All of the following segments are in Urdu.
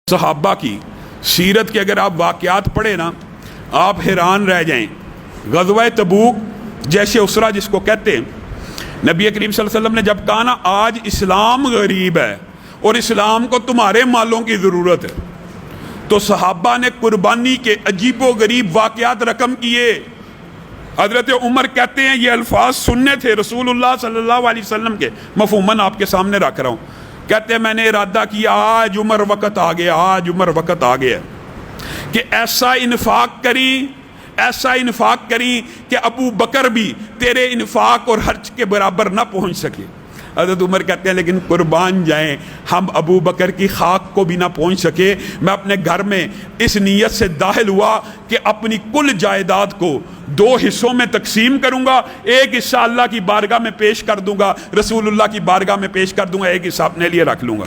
صحابہ کی سیرت کے اگر آپ واقعات پڑھیں نا آپ حیران رہ جائیں۔ غزوہ تبوک جیسے اسرا جس کو کہتے ہیں، نبی کریم صلی اللہ علیہ وسلم نے جب کہا نا آج اسلام غریب ہے اور اسلام کو تمہارے مالوں کی ضرورت ہے، تو صحابہ نے قربانی کے عجیب و غریب واقعات رقم کیے۔ حضرت عمر کہتے ہیں یہ الفاظ سننے تھے رسول اللہ صلی اللہ علیہ وسلم کے، مفہوماً آپ کے سامنے رکھ رہا ہوں۔ کہتے ہیں میں نے ارادہ کیا آج عمر وقت آ گیا، آج عمر وقت آ گیا کہ ایسا انفاق کریں کہ ابو بکر بھی تیرے انفاق اور خرچ کے برابر نہ پہنچ سکے۔ حضرت عمر کہتے ہیں لیکن قربان جائیں ہم ابو بکر کی خاک کو بھی نہ پہنچ سکے۔ میں اپنے گھر میں اس نیت سے داخل ہوا کہ اپنی کل جائیداد کو 2 حصوں میں تقسیم کروں گا، ایک حصہ اللہ کی بارگاہ میں پیش کر دوں گا، رسول اللہ کی بارگاہ میں پیش کر دوں گا، ایک حصہ اپنے لیے رکھ لوں گا۔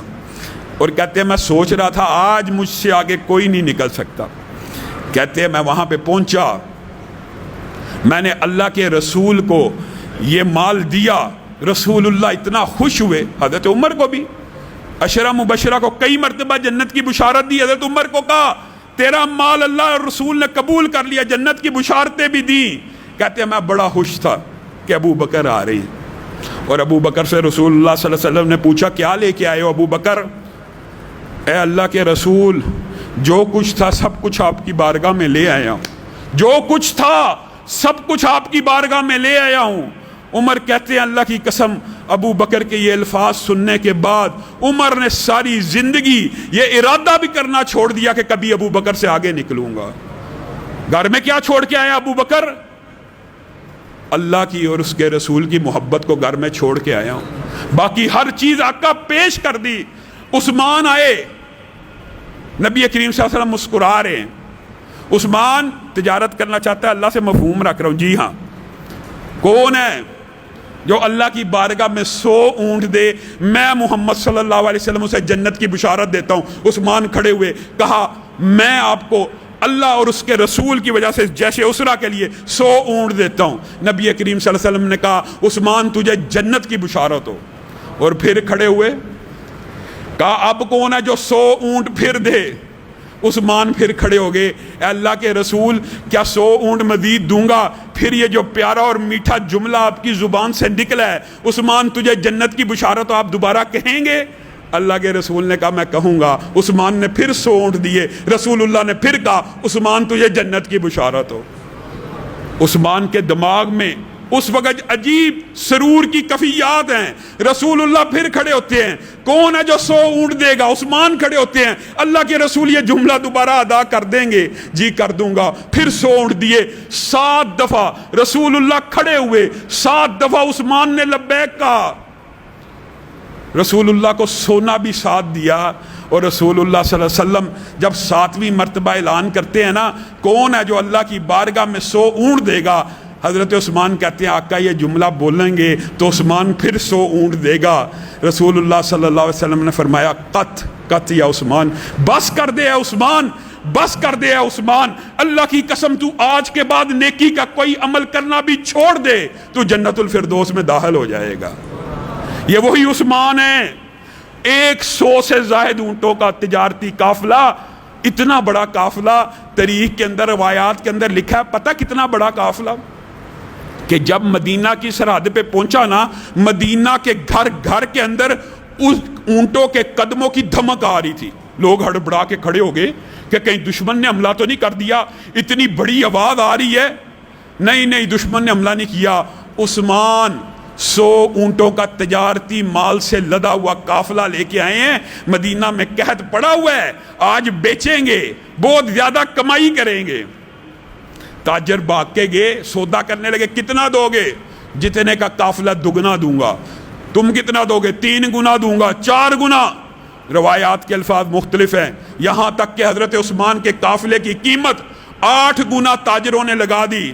اور کہتے ہیں میں سوچ رہا تھا آج مجھ سے آگے کوئی نہیں نکل سکتا۔ کہتے ہیں میں وہاں پہ پہنچا، میں نے اللہ کے رسول کو یہ مال دیا، رسول اللہ اتنا خوش ہوئے، حضرت عمر کو بھی، عشرہ مبشرہ کو کئی مرتبہ جنت کی بشارت دی۔ حضرت عمر کو کہا تیرا مال اللہ اور رسول نے قبول کر لیا، جنت کی بشارتیں بھی دیں۔ کہتے ہیں میں بڑا خوش تھا کہ ابو بکر آ رہے ہیں، اور ابو بکر سے رسول اللہ صلی اللہ علیہ وسلم نے پوچھا کیا لے کے آئے ہو ابو بکر؟ اے اللہ کے رسول جو کچھ تھا سب کچھ آپ کی بارگاہ میں لے آیا ہوں، جو کچھ تھا سب کچھ آپ کی بارگاہ میں لے آیا ہوں۔ عمر کہتے ہیں اللہ کی قسم ابو بکر کے یہ الفاظ سننے کے بعد عمر نے ساری زندگی یہ ارادہ بھی کرنا چھوڑ دیا کہ کبھی ابو بکر سے آگے نکلوں گا۔ گھر میں کیا چھوڑ کے آیا ابو بکر؟ اللہ کی اور اس کے رسول کی محبت کو گھر میں چھوڑ کے آیا ہوں، باقی ہر چیز آقا پیش کر دی۔ عثمان آئے، نبی کریم صلی اللہ علیہ وسلم مسکرا رہے ہیں۔ عثمان تجارت کرنا چاہتا ہے، اللہ سے مفہوم رکھ رہا ہوں، جی ہاں، کون ہے جو اللہ کی بارگاہ میں 100 اونٹ دے؟ میں محمد صلی اللہ علیہ وسلم اسے جنت کی بشارت دیتا ہوں۔ عثمان کھڑے ہوئے کہا میں آپ کو اللہ اور اس کے رسول کی وجہ سے جیسے اسرا کے لیے 100 اونٹ دیتا ہوں۔ نبی کریم صلی اللہ علیہ وسلم نے کہا عثمان تجھے جنت کی بشارت ہو، اور پھر کھڑے ہوئے کہا اب کون ہے جو 100 اونٹ پھر دے؟ عثمان پھر کھڑے ہو گئے، اے اللہ کے رسول کیا 100 اونٹ مزید دوں گا؟ پھر یہ جو پیارا اور میٹھا جملہ آپ کی زبان سے نکلا ہے عثمان تجھے جنت کی بشارت، آپ دوبارہ کہیں گے؟ اللہ کے رسول نے کہا میں کہوں گا۔ عثمان نے پھر 100 اونٹ دیے، رسول اللہ نے پھر کہا عثمان تجھے جنت کی بشارت ہو۔ عثمان کے دماغ میں اس وقت عجیب سرور کی کفیات ہیں۔ رسول اللہ پھر کھڑے ہوتے ہیں، کون ہے جو 100 اونٹ دے گا؟ عثمان کھڑے ہوتے ہیں، اللہ کے رسول یہ جملہ دوبارہ ادا کر دیں گے؟ جی کر دوں گا۔ پھر 100 اونٹ دیے، 7 دفعہ رسول اللہ کھڑے ہوئے، 7 دفعہ عثمان نے لبیک کہا۔ رسول اللہ کو سونا بھی ساتھ دیا، اور رسول اللہ صلی اللہ علیہ وسلم جب 7ویں مرتبہ اعلان کرتے ہیں نا کون ہے جو اللہ کی بارگاہ میں 100 اونٹ دے گا، حضرت عثمان کہتے ہیں آقا یہ جملہ بولیں گے تو عثمان پھر 100 اونٹ دے گا۔ رسول اللہ صلی اللہ علیہ وسلم نے فرمایا قط یا عثمان، بس کر دے اے عثمان، بس کر دے اے عثمان، اللہ کی قسم تو آج کے بعد نیکی کا کوئی عمل کرنا بھی چھوڑ دے تو جنت الفردوس میں داخل ہو جائے گا۔ یہ وہی عثمان ہے، 100 سے زائد اونٹوں کا تجارتی قافلہ، اتنا بڑا قافلہ تاریخ کے اندر روایات کے اندر لکھا ہے۔ پتہ کتنا بڑا قافلہ کہ جب مدینہ کی سرحد پہ پہنچا نا، مدینہ کے گھر گھر کے اندر اس اونٹوں کے قدموں کی دھمک آ رہی تھی۔ لوگ ہڑبڑا کے کھڑے ہو گئے کہ کہیں دشمن نے حملہ تو نہیں کر دیا، اتنی بڑی آواز آ رہی ہے۔ نہیں دشمن نے حملہ نہیں کیا۔ عثمان 100 اونٹوں کا تجارتی مال سے لدا ہوا قافلہ لے کے آئے ہیں، مدینہ میں قحط پڑا ہوا ہے، آج بیچیں گے، بہت زیادہ کمائی کریں گے۔ تاجر بھاگ کے گئے، سودا کرنے لگے، کتنا دو گے؟ جتنے کا قافلہ دگنا دوں گا۔ تم کتنا دو گے؟ 3 گنا دوں گا، 4 گنا۔ روایات کے الفاظ مختلف ہیں، یہاں تک کہ حضرت عثمان کے قافلے کی قیمت 8 گنا تاجروں نے لگا دی۔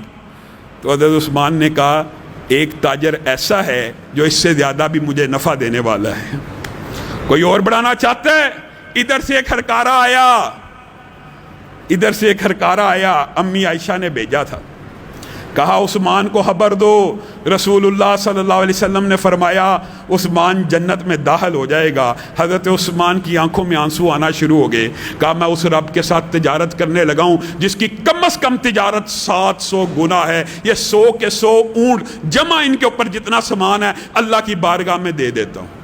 تو حضرت عثمان نے کہا ایک تاجر ایسا ہے جو اس سے زیادہ بھی مجھے نفع دینے والا ہے، کوئی اور بڑھانا چاہتا ہے؟ ادھر سے ایک ہرکارا آیا، امی عائشہ نے بھیجا تھا، کہا عثمان کو خبر دو، رسول اللہ صلی اللہ علیہ وسلم نے فرمایا عثمان جنت میں داخل ہو جائے گا۔ حضرت عثمان کی آنکھوں میں آنسو آنا شروع ہو گئے۔ کہا میں اس رب کے ساتھ تجارت کرنے لگا ہوں جس کی کم از کم تجارت 700 گنا ہے، یہ 100 کے 100 اونٹ جمع ان کے اوپر جتنا سامان ہے اللہ کی بارگاہ میں دے دیتا ہوں۔